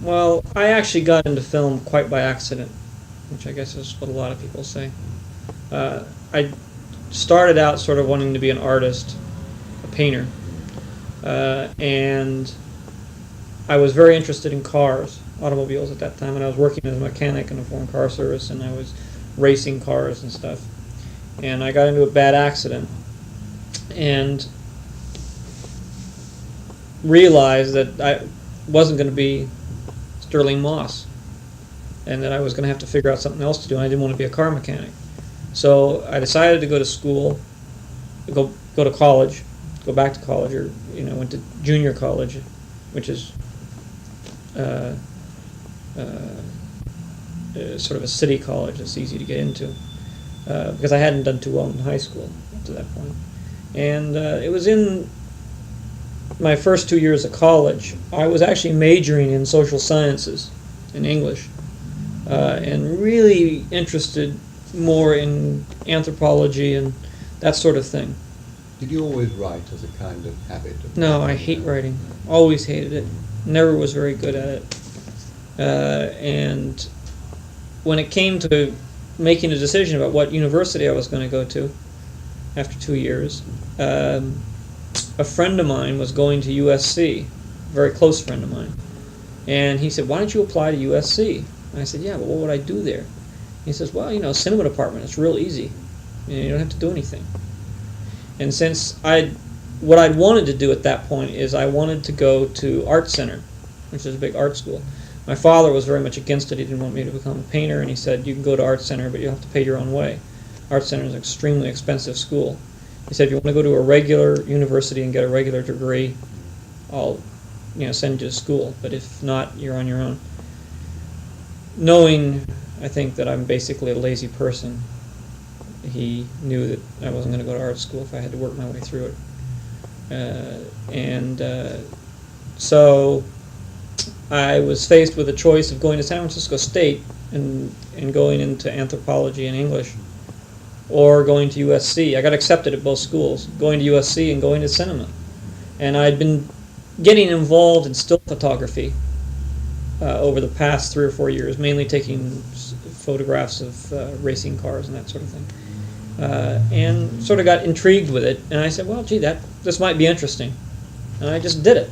Well, I actually got into film quite by accident, which I guess is what a lot of people say. I started out sort of wanting to be an artist, a painter, and I was very interested in cars, automobiles at that time, and I was working as a mechanic in a foreign car service, and I was racing cars and stuff. And I got into a bad accident and realized that I wasn't going to be Sterling Moss, and that I was going to have to figure out something else to do, and I didn't want to be a car mechanic. So I decided to go to school, go to college, go back to college, or went to junior college, which is uh, sort of a city college that's easy to get into, because I hadn't done too well in high school up to that point. And it was in my first 2 years of college. I was actually majoring in social sciences, in English, and really interested more in anthropology and that sort of thing. Did you always write as a kind of habit? No, I hate writing. Always hated it. Never was very good at it. And when it came to making a decision about what university I was going to go to after 2 years, a friend of mine was going to USC, a very close friend of mine. And he said, "Why don't you apply to USC?" And I said, "Yeah, but what would I do there?" He says, "Well, cinema department, it's real easy. You don't have to do anything." And since what I'd wanted to do at that point is I wanted to go to Art Center, which is a big art school. My father was very much against it. He didn't want me to become a painter, and he said, "You can go to Art Center, but you have to pay your own way. Art Center is an extremely expensive school." He said, "If you want to go to a regular university and get a regular degree, I'll send you to school, but if not, you're on your own." Knowing, I think, that I'm basically a lazy person, he knew that I wasn't going to go to art school if I had to work my way through it. So I was faced with a choice of going to San Francisco State and going into anthropology and English, or going to USC. I got accepted at both schools, going to USC and going to cinema. And I'd been getting involved in still photography over the past 3 or 4 years, mainly taking photographs of racing cars and that sort of thing. And sort of got intrigued with it, and I said, "Well, gee, this might be interesting," and I just did it.